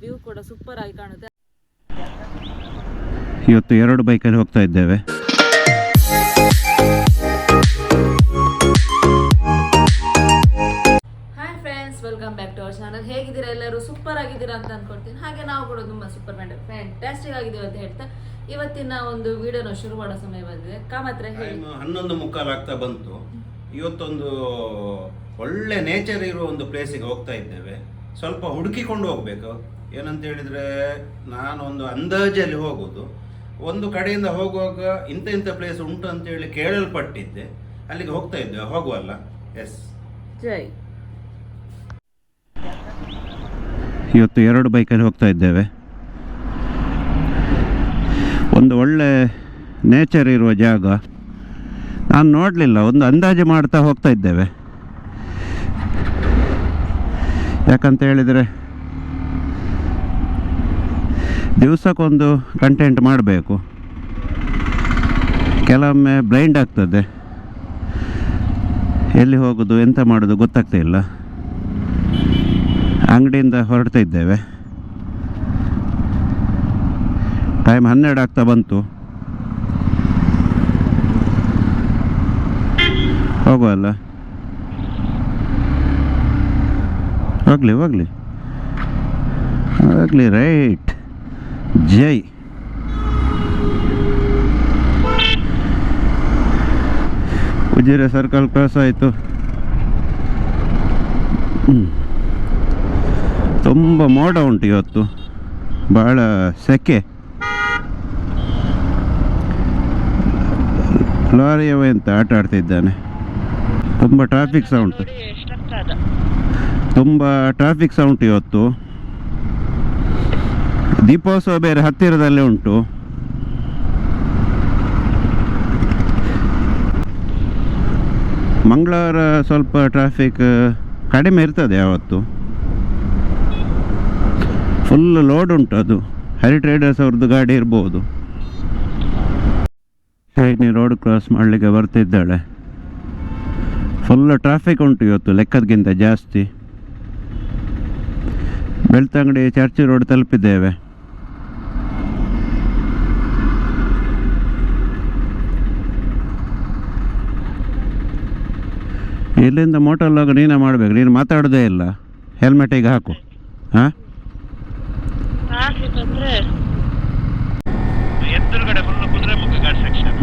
View ಕೂಡ super ಆಗಿ ಕಾಣುತ್ತೆ. ಇವತ್ತು 2 ಬೈಕಲ್ಲಿ ಹೋಗ್ತಾ ಇದ್ದೇವೆ. Hi friends, welcome back to our channel. ಹೇಗಿದ್ದೀರಾ ಎಲ್ಲರೂ? ಸೂಪರ್ ಆಗಿದ್ದೀರಾ ಅಂತ ಅನ್ಕೊಳ್ತೀನಿ. ಹಾಗೆ ನಾವು ಕೂಡ ತುಂಬ ಸೂಪರ್ ಫ್ಯಾಂಟಾಸ್ಟಿಕ್ ಆಗಿದ್ದೀವಿ ಅಂತ ಹೇಳ್ತಾ ಇವತ್ತಿನ ಒಂದು ವಿಡಿಯೋನ ಶುರು ಮಾಡೋ ಸಮಯ ಬಂದಿದೆ. ಕಾಮತ್ರ ಹೇಳಿ 11:45 ಆಗ್ತಾ ಬಂತು. ಇವತ್ತೊಂದು ಒಳ್ಳೆ ನೇಚರ್ ಇರುವ ಒಂದು ಪ್ಲೇಸಿಗೆ ಹೋಗ್ತಾ ಇದ್ದೇವೆ. ಸ್ವಲ್ಪ ಹುಡುಕಿಕೊಂಡು ಹೋಗ್ಬೇಕು. ಏನಂತ ಹೇಳಿದ್ರೆ, ನಾನೊಂದು ಅಂದಾಜಲ್ಲಿ ಹೋಗೋದು. ಒಂದು ಕಡೆಯಿಂದ ಹೋಗುವಾಗ ಇಂಥ ಪ್ಲೇಸ್ ಉಂಟು ಅಂತೇಳಿ ಕೇಳಲ್ಪಟ್ಟಿದ್ದೆ. ಅಲ್ಲಿಗೆ ಹೋಗ್ತಾ ಇದ್ದೇವೆ. ಹೋಗುವಲ್ಲ? ಎಸ್, ಜೈ. ಇವತ್ತು 2 ಬೈಕಲ್ಲಿ ಹೋಗ್ತಾ ಇದ್ದೇವೆ. ಒಂದು ಒಳ್ಳೆ ನೇಚರ್ ಇರುವ ಜಾಗ. ನಾನು ನೋಡಲಿಲ್ಲ, ಒಂದು ಅಂದಾಜು ಮಾಡ್ತಾ ಹೋಗ್ತಾ ಇದ್ದೇವೆ. ಯಾಕಂತ ಹೇಳಿದರೆ ದಿವಸಕ್ಕೊಂದು ಕಂಟೆಂಟ್ ಮಾಡಬೇಕು. ಕೆಲವೊಮ್ಮೆ ಬ್ಲೈಂಡ್ ಆಗ್ತದೆ, ಎಲ್ಲಿ ಹೋಗೋದು ಎಂತ ಮಾಡೋದು ಗೊತ್ತಾಗ್ತಾ ಇಲ್ಲ. ಅಂಗಡಿಯಿಂದ ಹೊರಡ್ತಾ ಇದ್ದೇವೆ. ಟೈಮ್ 12 ಆಗ್ತಾ ಬಂತು. ಹೋಗುವಲ್ಲ? ಹೋಗ್ಲಿ ರೈಟ್. ಜೈ. ಉಜಿರೆ ಸರ್ಕಲ್ ಕ್ರಾಸ್ ಆಯಿತು. ತುಂಬ ಮೋಡ ಉಂಟು ಇವತ್ತು, ಭಾಳ ಸೆಕೆ. ಲಾರಿಯವ ಅಂತ ಆಟ ಆಡ್ತಿದ್ದಾನೆ. ತುಂಬ ಟ್ರಾಫಿಕ್ ಸೌಂಡ್ ಇವತ್ತು. ದೀಪೋತ್ಸವ ಬೇರೆ ಹತ್ತಿರದಲ್ಲೇ ಉಂಟು. ಮಂಗಳವಾರ ಸ್ವಲ್ಪ ಟ್ರಾಫಿಕ್ ಕಡಿಮೆ ಇರ್ತದೆ. ಯಾವತ್ತು ಫುಲ್ ಲೋಡ್ ಉಂಟು. ಅದು ಹರಿ ಟ್ರೇಡರ್ಸ್ ಅವ್ರದ್ದು ಗಾಡಿ ಇರ್ಬೋದು. ನೀ ರೋಡ್ ಕ್ರಾಸ್ ಮಾಡಲಿಕ್ಕೆ ಬರ್ತಿದ್ದಾಳೆ. ಫುಲ್ ಟ್ರಾಫಿಕ್ ಉಂಟು ಇವತ್ತು, ಲೆಕ್ಕದಕ್ಕಿಂತ ಜಾಸ್ತಿ. ಬೆಳ್ತಂಗಡಿ ಚರ್ಚ್ ರೋಡ್ ತಲುಪಿದ್ದೇವೆ. ಇಲ್ಲಿಂದ ಮೋಟರ್ ಲಾಗ್ ನೀನೇ ಮಾಡಬೇಕು. ನೀನು ಮಾತಾಡೋದೇ ಇಲ್ಲ. ಹೆಲ್ಮೆಟಿಗೆ ಹಾಕು. ಹಾಂ,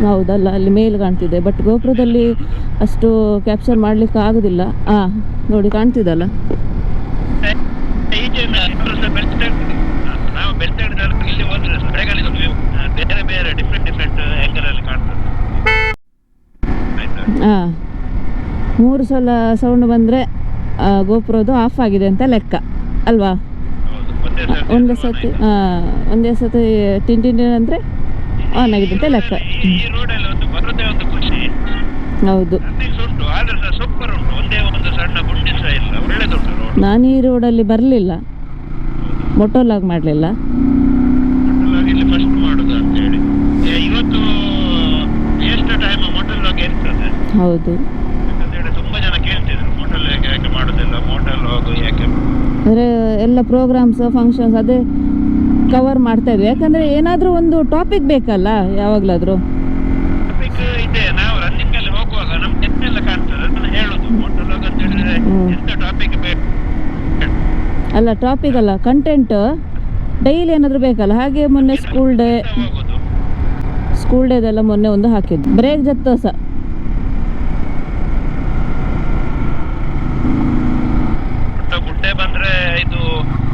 ಹೌದಲ್ಲ, ಅಲ್ಲಿ ಮೇಲ್ ಕಾಣ್ತಿದೆ. ಬಟ್ ಗೋಪುರದಲ್ಲಿ ಅಷ್ಟು ಕ್ಯಾಪ್ಚರ್ ಮಾಡ್ಲಿಕ್ಕೆ ಆಗುದಿಲ್ಲ. ನೋಡಿ, ಕಾಣ್ತಿದಲ್ಲ. ಮೂರು ಸಲ ಸೌಂಡ್ ಬಂದರೆ ಗೋಪುರದ್ದು ಆಫ್ ಆಗಿದೆ ಅಂತ ಲೆಕ್ಕ ಅಲ್ವಾ? ಒಂದೇ ಸತಿ ಟಿಂಟಿನ್ ಅಂದರೆ ಆನ್ ಆಗಿದೆ ಅಂತ ಲೆಕ್ಕ. ಹೌದು, ನಾನು ಈ ರೋಡಲ್ಲಿ ಬರಲಿಲ್ಲ, ಮೊಟೋಲಾಗ್ ಮಾಡಲಿಲ್ಲ. ಹೌದು, ಅಂದರೆ ಎಲ್ಲ ಪ್ರೋಗ್ರಾಮ್ಸ್ ಫಂಕ್ಷನ್ಸ್ ಅದೇ ಕವರ್ ಮಾಡ್ತಾ ಇದ್ವಿ. ಯಾಕಂದರೆ ಏನಾದರೂ ಒಂದು ಟಾಪಿಕ್ ಬೇಕಲ್ಲ ಯಾವಾಗಲಾದರೂ. ಅಲ್ಲ, ಟಾಪಿಕ್ ಅಲ್ಲ, ಕಂಟೆಂಟ್ ಡೈಲಿ ಏನಾದರೂ ಬೇಕಲ್ಲ. ಹಾಗೆ ಮೊನ್ನೆ ಸ್ಕೂಲ್ ಡೇದೆಲ್ಲ ಮೊನ್ನೆ ಒಂದು ಹಾಕಿದ್ದು ಬ್ರೇಕ್ ಜತ್ತೋಸ. ಬಂದ್ರೆ ಇದು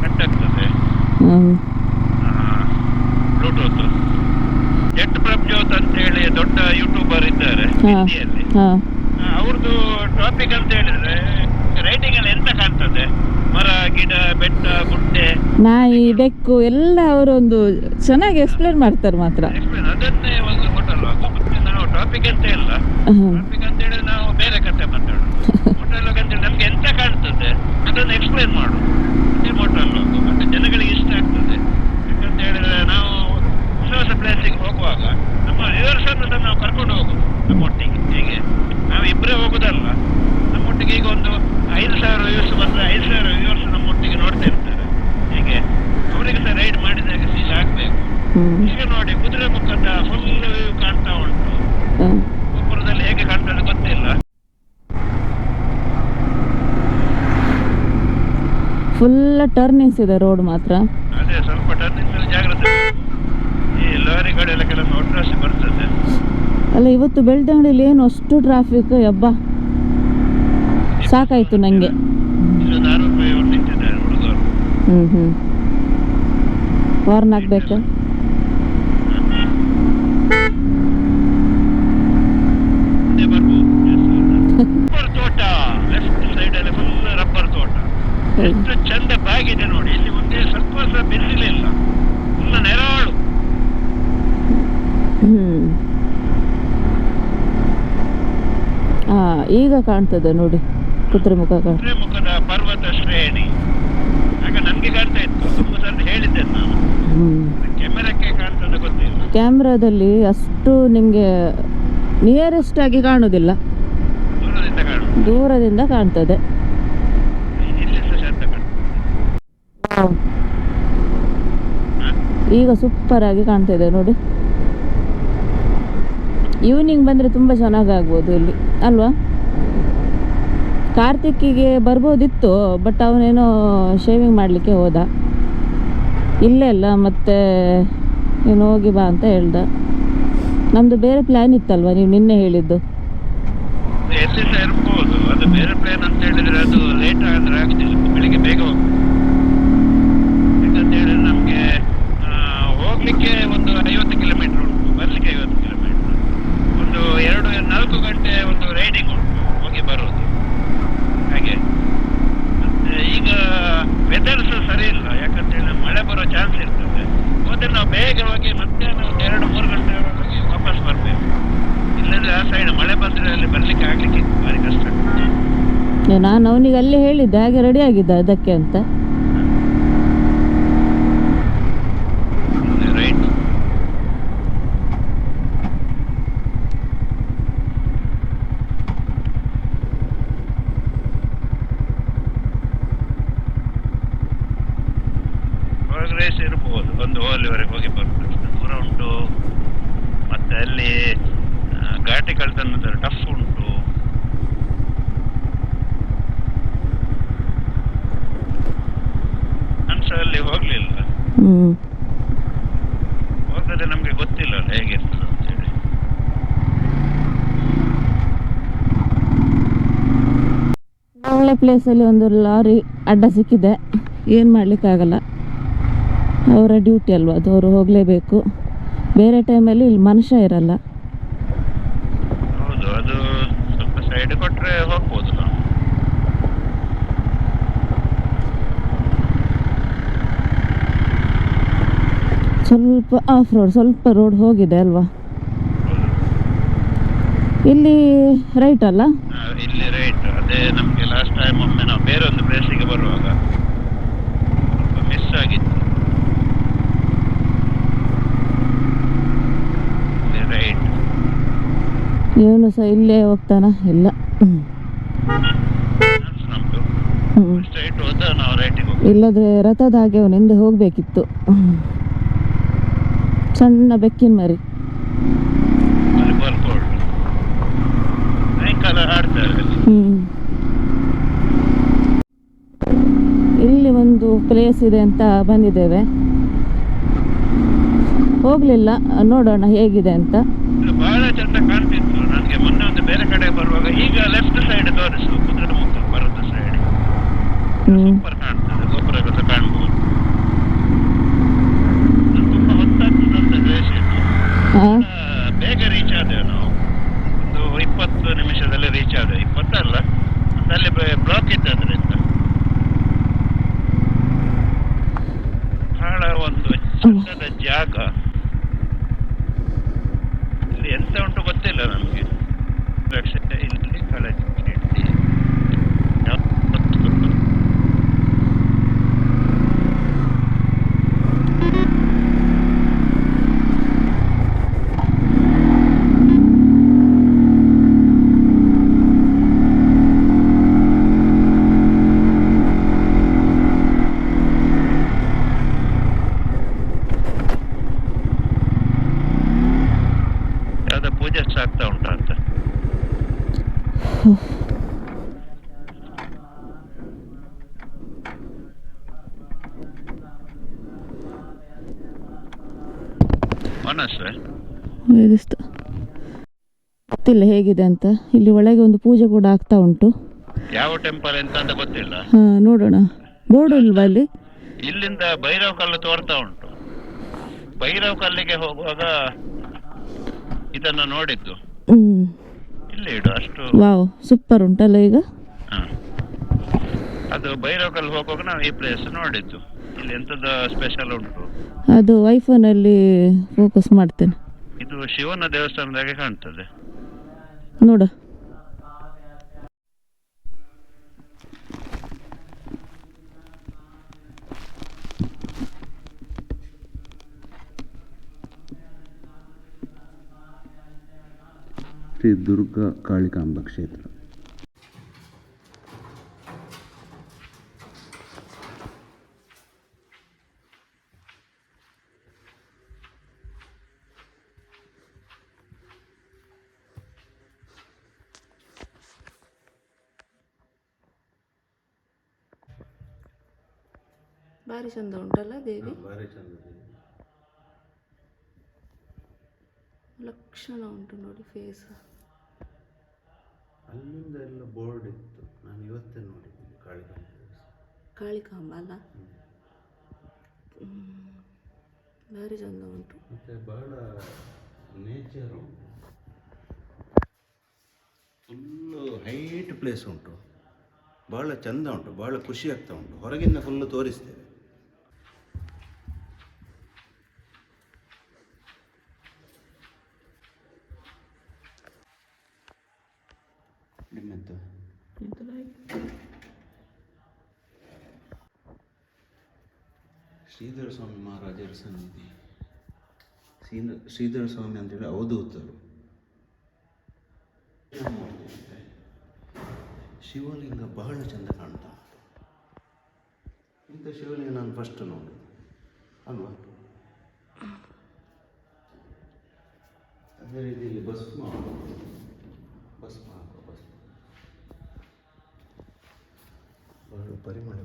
ಕಟ್ ಆಗ್ತದೆ. ಬ್ಲೂಟೂತ್ ಜೆಟ್ ಪ್ರಭ್ಜೋತ್ ಅಂತ ಹೇಳಿ ದೊಡ್ಡ ಯೂಟ್ಯೂಬರ್ ಇದ್ದಾರೆ ಹಿಂದಿಯಲ್ಲಿ. ಅವ್ರದ್ದು ಟಾಪಿಕ್ ಅಂತ ಹೇಳಿದ್ರೆ ರೈಟಿಂಗ್ ಅಲ್ಲಿ ಎಂತ ಕಾಣ್ತದೆ? ಮರ, ಗಿಡ, ಬೆಟ್ಟ, ಗುಡ್ಡೆ, ನಾಯಿ, ಬೆಕ್ಕು ಎಲ್ಲ ಅವರೊಂದು ಚೆನ್ನಾಗಿ ಎಕ್ಸ್ಪ್ಲೇನ್ ಮಾಡ್ತಾರೆ ಮಾತ್ರ. ಅದನ್ನೇ ಒಂದು ಹೋಟೆಲ್ ಮತ್ತೆ ನಾವು ಟಾಪಿಕ್ ಅಂತ ಇಲ್ಲ. ಟಾಪಿಕ್ ಅಂತ ಹೇಳಿದ್ರೆ ನಾವು ಬೇರೆ ಕತೆ ಮಾತಾಡೋದು. ಹೋಟೆಲ್ ಅಂತ ಹೇಳಿ ನಮ್ಗೆ ಎಂತ ಕಾಣ್ತದೆ ಅದನ್ನು ಎಕ್ಸ್ಪ್ಲೇನ್ ಮಾಡು. ಹೋಟೆಲ್ ಮತ್ತೆ ಜನಗಳಿಗೆ ಇಷ್ಟ ಆಗ್ತದೆ. ಯಾಕಂತ ಹೇಳಿದ್ರೆ ನಾವು ಹೊಸ ಪ್ಲೇಸಿಗೆ ಹೋಗುವಾಗ ನಮ್ಮ ವ್ಯೂವರ್ಸ್ ಅನ್ನು ನಾವು ಕರ್ಕೊಂಡು ಹೋಗುದು ನಮ್ಮೊಟ್ಟಿಗೆ. ಹೀಗೆ ನಾವು ಇಬ್ಬರೇ ಹೋಗುದಲ್ಲ, ನಮ್ಮೊಟ್ಟಿಗೆ ಈಗ ಒಂದು 5,000 ವ್ಯೂಸ್ ಬಂದ್ರೆ 5,000 ವ್ಯೂವರ್ಸ್ ನಮ್ಮೊಟ್ಟಿಗೆ ನೋಡ್ತಾ ಇರ್ತಾರೆ. ಹೀಗೆ ಗೋಪುರದಲ್ಲಿ ಹೇಗೆ ಕಾಣ್ತದೆ ಗೊತ್ತಿಲ್ಲ. ಫುಲ್ ಟರ್ನಿಂಗ್ಸ್ ಇದೆ ರೋಡ್ ಮಾತ್ರ. ಅದೇ ಸ್ವಲ್ಪ ಟರ್ನಿಂಗ್ ಮೇಲೆ ಜಾಗ್ರತೆ. ಈ ಲಾರಿ ಗಾಡಿ ಎಲ್ಲ ಕೆಲವೊಮ್ಮೆ ಒಟ್ರಾಸಿ ಬರ್ತದೆ. ಅಲ್ಲ ಇವತ್ತು ಬೆಳ್ತಂಗಡಿಯಲ್ಲಿ ಏನು ಅಷ್ಟು ಟ್ರಾಫಿಕ್, ಯಬ್ಬ ಸಾಕಾಯ್ತು ನನಗೆ. ಇಲ್ಲೊಂದು 6 ರೂಪಾಯಿ ನಿಂತಿದ್ದಾರೆ ಹುಡುಗರು. ವಾರ್ನ್ ಹಾಕ್ಬೇಕಾ? ರಬ್ಬರ್ ತೋಟ ಲೆಫ್ಟ್ ಸೈಡ್ ಅಲ್ಲಿ ಫುಲ್ ರಬ್ಬರ್ ತೋಟ. ಎಷ್ಟು ಚಂದ ಬಾಗಿದೆ ನೋಡಿ. ಇಲ್ಲಿ ಒಂದೇ ಸ್ವಲ್ಪ ಸಹ ಬಿಸಿಲಿಲ್ಲ, ಫುಲ್ ನೆರಳು. ಈಗ ಕಾಣ್ತದೆ ನೋಡಿ ಕುದುರೆಮುಖದ ಪರ್ವತ ಶ್ರೇಣಿ. ಆಗ ನಮ್ಗೆ ಕಾಣ್ತಾ ಇತ್ತು, ತುಂಬ ಸಲ ಹೇಳಿದ್ದೆ ನಾನು. ಕ್ಯಾಮೆರಾಕ್ಕೆ ಕಾಣ್ತದೆ ಗೊತ್ತಿಲ್ಲ. ಕ್ಯಾಮ್ರಾದಲ್ಲಿ ಅಷ್ಟು ನಿಮಗೆ ನಿಯರೆಸ್ಟ್ ಆಗಿ ಕಾಣುವುದಿಲ್ಲ, ದೂರದಿಂದ ಕಾಣ್ತದೆ. ಈಗ ಸೂಪರ್ ಆಗಿ ಕಾಣ್ತಿದೆ ನೋಡಿ. ಈವ್ನಿಂಗ್ ಬಂದರೆ ತುಂಬ ಚೆನ್ನಾಗಾಗ್ಬೋದು ಇಲ್ಲಿ ಅಲ್ವಾ? ಕಾರ್ತಿಕ್ಕಿಗೆ ಬರ್ಬೋದಿತ್ತು, ಬಟ್ ಅವನೇನೋ ಶೇವಿಂಗ್ ಮಾಡಲಿಕ್ಕೆ ಹೋದ. ಇಲ್ಲೇ ಅಲ್ಲ, ಮತ್ತೆ ನೀನು ಹೋಗಿ ಬಾ ಅಂತ ಹೇಳ್ದ. ನಮ್ಮದು ಬೇರೆ ಪ್ಲ್ಯಾನ್ ಇತ್ತಲ್ವ, ನೀವು ನಿನ್ನೆ ಹೇಳಿದ್ದು. ಎಲ್ಲಿಂದ ಇರ್ಬೋದು, ಅದು ಬೇರೆ ಪ್ಲಾನ್ ಅಂತ ಹೇಳಿದ್ರೆ ಅದು ಲೇಟ್ ಆದರೆ ಆಗುದಿಲ್ಲ. ಬೆಳಿಗ್ಗೆ ಬೇಗ ಹೋಗ್ಬೋದು. ಯಾಕಂತ ಹೇಳಿದ್ರೆ ನಮಗೆ ಹೋಗ್ಲಿಕ್ಕೆ ಒಂದು 50 ಕಿಲೋಮೀಟರ್ ಉಂಟು, ಬರ್ಲಿಕ್ಕೆ 50 ಕಿಲೋಮೀಟರ್. ಒಂದು 2-4 ಗಂಟೆ ಒಂದು ರೈಡಿಂಗ್ ಉಂಟು, ಹೋಗಿ ಬರೋದು ಹಾಗೆ. ಮತ್ತೆ ಈಗ ವೆದರ್ ಸಹ ಸರಿ ಇಲ್ಲ, ಯಾಕಂತ ಹೇಳಿದ್ರೆ ಮಳೆ ಬರೋ ಚಾನ್ಸ್ ಇರ್ತದೆ. ಹೋದ್ರೆ ನಾವು ಬೇಗ ಹೋಗಿ ಮಧ್ಯಾಹ್ನ ಒಂದು 2-3 ಗಂಟೆ ಹೋಗಿ ವಾಪಸ್ ಬರಬೇಕು. ಇಲ್ಲಂದ್ರೆ ಆ ಸೈಡ್ ಮಳೆ ಬಂದರೆ ಅಲ್ಲಿ ಬರ್ಲಿಕ್ಕೆ ಆಗ್ಲಿಕ್ಕೆ ಭಾರಿ ಕಷ್ಟ. ನಾನು ಅವನಿಗೆ ಅಲ್ಲೇ ಹೇಳಿದ್ದೆ, ಹಾಗೆ ರೆಡಿ ಆಗಿದ್ದ ಅದಕ್ಕೆ ಅಂತ. ರೈಟ್. ರೇಸ್ ಇರ್ಬೋದು, ಒಂದು ಹೋಲಿವರೆಗೆ ಹೋಗಿ ಬರ್ಬೇಕು. ದೂರ ಉಂಟು, ಮತ್ತೆ ಅಲ್ಲಿ ಘಾಟಿ ಕಳ್ತನ ಟಫ್ ಉಂಟು. ಅಲ್ಲಿ ಹೋಗ್ಲಿಲ್ಲ, ಹೋಗದೆ ನಮ್ಗೆ ಗೊತ್ತಿಲ್ಲ ಹೇಗಿರ್ತದೆ ಅಂತೇಳಿ. ಒಳ್ಳೆ ಪ್ಲೇಸಲ್ಲಿ ಒಂದು ಲಾರಿ ಅಡ್ಡ ಸಿಕ್ಕಿದೆ, ಏನು ಮಾಡಲಿಕ್ಕಾಗಲ್ಲ. ಅವರ ಡ್ಯೂಟಿ ಅಲ್ವಾ ಅದು, ಅವರು ಹೋಗಲೇಬೇಕು. ಬೇರೆ ಟೈಮಲ್ಲಿ ಇಲ್ಲಿ ಮನುಷ್ಯ ಇರಲ್ಲ. ಹೌದು, ಅದು ಸ್ವಲ್ಪ ಸೈಡ್ ಕೊಟ್ಟರೆ ಹೋಗ್ಬೋದು ನಾವು. ಸ್ವಲ್ಪ ಆಫ್ ರೋಡ್, ಸ್ವಲ್ಪ ರೋಡ್ ಹೋಗಿದೆ ಅಲ್ವಾ. ಇಲ್ಲಿ ರೈಟ್ ಅಲ್ಲ? ಇಲ್ಲಿ ರೈಟ್. ಅದೇ ನಮಗೆ ಲಾಸ್ಟ್ ಟೈಮ್ ಒಮ್ಮೆ ನಾವು ಬೇರೆ ಒಂದು ಪ್ಲೇಸಿಗೆ ಬರುವಾಗ ಮಿಸ್ ಆಗಿತ್ತು. ರೈಟ್. ಇವನು ಸಹ ಇಲ್ಲೇ ಹೋಗ್ತಾನ? ಇಲ್ಲ, ಸ್ಟ್ರೈಟ್ ಹೋದ ನಾವು ರೈಟಿಗೆ. ಇಲ್ಲದ್ರೆ ರಥದ ಹಾಗೆ ಅವನು ಹಿಂದೆ ಹೋಗ್ಬೇಕಿತ್ತು. ಸಣ್ಣ ಬೆಕ್ಕಿನ ಮರಿ. ಸಾಯಂಕಾಲ ಆಡ್ತಾರೆ. ಇಲ್ಲಿ ಒಂದು ಪ್ಲೇಸ್ ಇದೆ ಅಂತ ಬಂದಿದ್ದೇವೆ, ಹೋಗ್ಲಿಲ್ಲ, ನೋಡೋಣ ಹೇಗಿದೆ ಅಂತ. ಬಹಳ ಚಂದ ಕಾಣ್ತಿತ್ತು ನನಗೆ ಮೊನ್ನೆ ಒಂದು ಬೇರೆ ಕಡೆ ಬರುವಾಗ. ಈಗ ಲೆಫ್ಟ್ ಸೈಡ್ ತೋರಿಸು, ಕುದುರೆಮುಖ ಬರೋದ ಸೈಡ್ ಸೂಪರ್ ಕಾಣ್ತದೆ. ಗೋಪುರ ಸಹ ಕಾಣ್ಬೋದು. ತುಂಬಾ ಹೊತ್ತಾಗ್ತದೆ ರೇಸ್ ಇತ್ತು. ಬೇಗ ರೀಚ್ ಆದೆವು ನಾವು, ಒಂದು 20 ನಿಮಿಷದಲ್ಲಿ ರೀಚ್ ಆದೆ. 20 ಅಲ್ಲ, ಅಲ್ಲಿ ಬ್ಲಾಕ್ ಇದ್ದದ್ರಿಂದ ಬಹಳ ಒಂದು ಚಂದದ ಜಾಗ. ಇಲ್ಲಿ ಎಂತ ಉಂಟು ಗೊತ್ತಿಲ್ಲ ನಮಗೆ. ಇಲ್ಲಿ ಕಳಚಿ ಪೂಜೆ ಆಗ್ತಾ ಉಂಟು. ಮನಸ್ಸು ವೇದಿಸ್ತು ಗೊತ್ತಿಲ್ಲ ಹೇಗಿದೆ ಅಂತ. ಇಲ್ಲಿ ಒಳಗೆ ಒಂದು ಪೂಜೆ ಕೂಡ ಆಗ್ತಾ ಉಂಟು. ಯಾವ ಟೆಂಪಲ್ ಎಂತ ಅಂತ ಗೊತ್ತಿಲ್ಲ. ಹಾಂ ನೋಡೋಣ. ಬೋರ್ಡು ಇಲ್ವಾ ಅಲ್ಲಿ? ಇಲ್ಲಿಂದ ಭೈರವ್ ಕಲ್ಲು ತೋರ್ತಾ ಉಂಟು. ಭೈರವ್ ಕಲ್ಲಿಗೆ ಹೋಗುವಾಗ ಇದನ್ನು ನೋಡಿದ್ದು. ಇಲ್ಲಿ ಇಡು ಅಷ್ಟು. ವಾವ್ ಸೂಪರ್ ಉಂಟಲ್ಲ ಈಗ. ಅದು ಭೈರವ್ ಕಲ್ಲು ಹೋಗುವಾಗ ನಾವು ಈ ಪ್ಲೇಸ್ ನೋಡಿದ್ದು. ಇಲ್ಲಿ ಎಂತದ ಸ್ಪೆಷಲ್ ಉಂಟು ಅದು ಐಫೋನಲ್ಲಿ ಫೋಕಸ್ ಮಾಡ್ತೇನೆ. ಇದು ಶಿವನ ದೇವಸ್ಥಾನದಾಗೆ ಕಾಣ್ತದೆ ನೋಡ. ಶ್ರೀ ದುರ್ಗಾ ಕಾಳಿಕಾಂಬ ಕ್ಷೇತ್ರ. ಭಾರಿ ಚಂದ ಉಂಟಲ್ಲ ದೇವಿ. ಭಾರಿ ಚಂದ ಲಕ್ಷಣ ಉಂಟು ನೋಡಿ ಫೇಸ್. ಅಲ್ಲಿಂದ ಎಲ್ಲ ಬೋರ್ಡ್ ಇತ್ತು. ನಾನು ಇವತ್ತೇ ನೋಡಿದ್ದೀನಿ ಕಾಳಿಕಾಂಬ. ಕಾಳಿಕಾಂಬ ಅಲ್ಲ, ಭಾರಿ ಚಂದ ಉಂಟು. ಮತ್ತು ಭಾಳ ನೇಚರ್ ಉಂಟು. ಫುಲ್ಲು ಹೈಟ್ ಪ್ಲೇಸ್ ಉಂಟು. ಭಾಳ ಚಂದ ಉಂಟು. ಭಾಳ ಖುಷಿ ಆಗ್ತಾ ಉಂಟು. ಹೊರಗಿಂದ ಫುಲ್ಲು ತೋರಿಸ್ತೇವೆ. ನಿಮ್ಮೆಂತ ಶ್ರೀಧರ ಸ್ವಾಮಿ ಮಹಾರಾಜರ ಸನ್ನಿಧಿ. ಶ್ರೀಧರ ಸ್ವಾಮಿ ಅಂತೇಳಿ ಅವಧೂತರು. ಶಿವಲಿಂಗ ಬಹಳ ಚಂದ ಕಾಣ್ತಾ ಉಂಟು. ಇಂಥ ಶಿವಲಿಂಗ ನಾನು ಫಸ್ಟ್ ನೋಡಿದೆ ಅಲ್ವಾ. ಅದೇ ರೀತಿ ಇಲ್ಲಿ ಭಸ್ಮ ಬಹಳ ಪರಿಮಳ.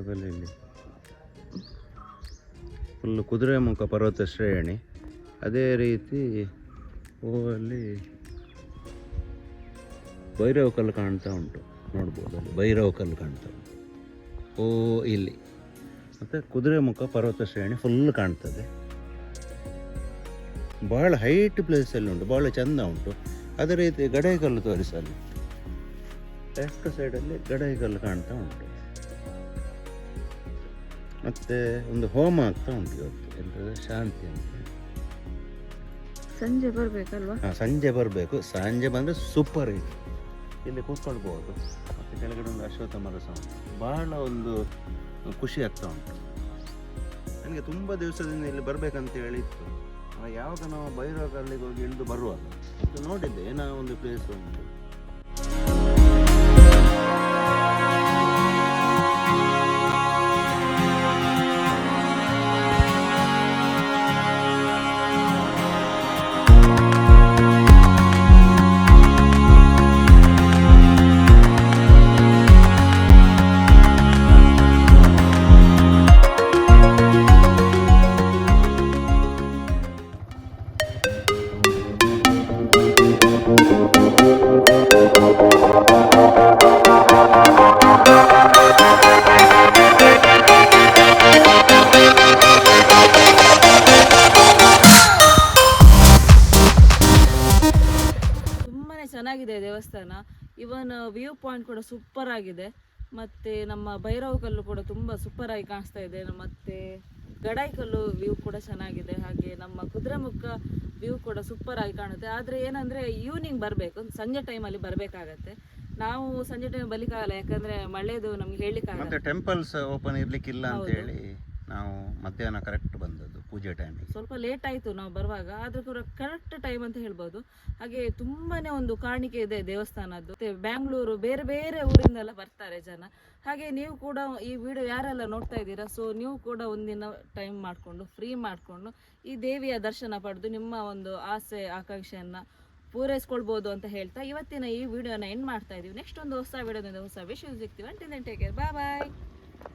ಇಲ್ಲಿ ಫುಲ್ಲು ಕುದುರೆಮುಖ ಪರ್ವತ ಶ್ರೇಣಿ. ಅದೇ ರೀತಿ ಅಲ್ಲಿ ಭೈರವ ಕಲ್ಲು ಕಾಣ್ತಾ ಉಂಟು. ನೋಡ್ಬೋದು ಅಲ್ಲಿ ಭೈರವ ಕಲ್ಲು ಕಾಣ್ತಾ ಉಂಟು ಇಲ್ಲಿ. ಮತ್ತು ಕುದುರೆಮುಖ ಪರ್ವತ ಶ್ರೇಣಿ ಫುಲ್ ಕಾಣ್ತದೆ. ಭಾಳ ಹೈಟ್ ಪ್ಲೇಸಲ್ಲಿ ಉಂಟು. ಭಾಳ ಚೆಂದ ಉಂಟು. ಅದೇ ರೀತಿ ಗಡಾಯಿಕಲ್ಲು ತೋರಿಸಲ್ಲಿ ಲೆಫ್ಟ್ ಸೈಡಲ್ಲಿ ಗಡಾಯಿಕಲ್ಲು ಕಾಣ್ತಾ ಉಂಟು. ಮತ್ತು ಒಂದು ಹೋಮ ಆಗ್ತಾ ಉಂಟು ಇವತ್ತು. ಎಂಥದ್ದು ಶಾಂತಿ ಅಂತ. ಸಂಜೆ ಬರಬೇಕಲ್ವಾ? ಹಾಂ ಸಂಜೆ ಬರಬೇಕು. ಸಂಜೆ ಬಂದರೆ ಸೂಪರ್ ಇದೆ. ಇಲ್ಲಿ ಕೂತ್ಕೊಳ್ಬೋದು. ಮತ್ತು ಕೆಳಗಡೆ ಒಂದು ಅಶ್ವತ್ಥ ಮರ ಸಹ ಉಂಟು. ಭಾಳ ಒಂದು ಖುಷಿ ಆಗ್ತಾ ಉಂಟು. ನನಗೆ ತುಂಬ ದಿವಸದಿಂದ ಇಲ್ಲಿ ಬರಬೇಕಂತ ಹೇಳಿತ್ತು. ಯಾವಾಗ ನಾವು ಭೈರವ ಕಲ್ಲಿಗೆ ಹೋಗಿ ಇಳಿದು ಬರುವಾಗ ಮತ್ತು ನೋಡಿದ್ದೆ ಏನೋ ಒಂದು ಪ್ಲೇಸ್ ಉಂಟು. ಚೆನ್ನಾಗಿದೆ ದೇವಸ್ಥಾನ. ಇವನ್ ವ್ಯೂ ಪಾಯಿಂಟ್ ಕೂಡ ಸೂಪರ್ ಆಗಿದೆ. ಮತ್ತು ನಮ್ಮ ಭೈರವ ಕಲ್ಲು ಕೂಡ ತುಂಬ ಸೂಪರಾಗಿ ಕಾಣಿಸ್ತಾ ಇದೆ. ಮತ್ತು ಗಡಾಯಿಕಲ್ಲು ವ್ಯೂ ಕೂಡ ಚೆನ್ನಾಗಿದೆ. ಹಾಗೆ ನಮ್ಮ ಕುದುರೆಮುಖ ವ್ಯೂ ಕೂಡ ಸೂಪರಾಗಿ ಕಾಣುತ್ತೆ. ಆದರೆ ಏನಂದರೆ ಈವ್ನಿಂಗ್ ಬರಬೇಕು, ಸಂಜೆ ಟೈಮಲ್ಲಿ ಬರಬೇಕಾಗತ್ತೆ. ನಾವು ಸಂಜೆ ಟೈಮ್ ಬರಲಿಕ್ಕಾಗಲ್ಲ, ಯಾಕಂದರೆ ಮಳೆದು ನಮ್ಗೆ ಹೇಳಲಿಕ್ಕಾಗಲ್ಲ. ಮತ್ತೆ ಟೆಂಪಲ್ಸ್ ಓಪನ್ ಇರ್ಲಿಕ್ಕಿಲ್ಲ ಅಂತ ಹೇಳಿ ನಾವು ಮಧ್ಯಾಹ್ನ ಕರೆಕ್ಟ್ ಬಂದದ್ದು ಪೂಜೆ ಟೈಮಿಗೆ. ಸ್ವಲ್ಪ ಲೇಟ್ ಆಯಿತು ನಾವು ಬರುವಾಗ, ಆದರೂ ಕೂಡ ಕರೆಕ್ಟ್ ಟೈಮ್ ಅಂತ ಹೇಳ್ಬೋದು. ಹಾಗೆ ತುಂಬಾ ಒಂದು ಕಾಣಿಕೆ ಇದೆ ದೇವಸ್ಥಾನದ್ದು. ಮತ್ತು ಬ್ಯಾಂಗ್ಳೂರು ಬೇರೆ ಬೇರೆ ಊರಿಂದೆಲ್ಲ ಬರ್ತಾರೆ ಜನ. ಹಾಗೆ ನೀವು ಕೂಡ ಈ ವಿಡಿಯೋ ಯಾರೆಲ್ಲ ನೋಡ್ತಾ ಇದ್ದೀರಾ, ಸೊ ನೀವು ಕೂಡ ಒಂದಿನ ಟೈಮ್ ಮಾಡಿಕೊಂಡು ಫ್ರೀ ಮಾಡಿಕೊಂಡು ಈ ದೇವಿಯ ದರ್ಶನ ಪಡೆದು ನಿಮ್ಮ ಒಂದು ಆಸೆ ಆಕಾಂಕ್ಷೆಯನ್ನು ಪೂರೈಸ್ಕೊಳ್ಬೋದು ಅಂತ ಹೇಳ್ತಾ ಇವತ್ತಿನ ಈ ವಿಡಿಯೋನ ಎಂಡ್ ಮಾಡ್ತಾ ಇದ್ದೀವಿ. ನೆಕ್ಸ್ಟ್ ಒಂದು ಹೊಸ ವಿಡಿಯೋದಿಂದ ಹೊಸ ವಿಷಯ ಸಿಗ್ತೀವಿ. ಅಂಟಿಲ್ ದೆನ್ ಟೇಕ್ ಕೇರ್, ಬಾಯ್ ಬಾಯ್.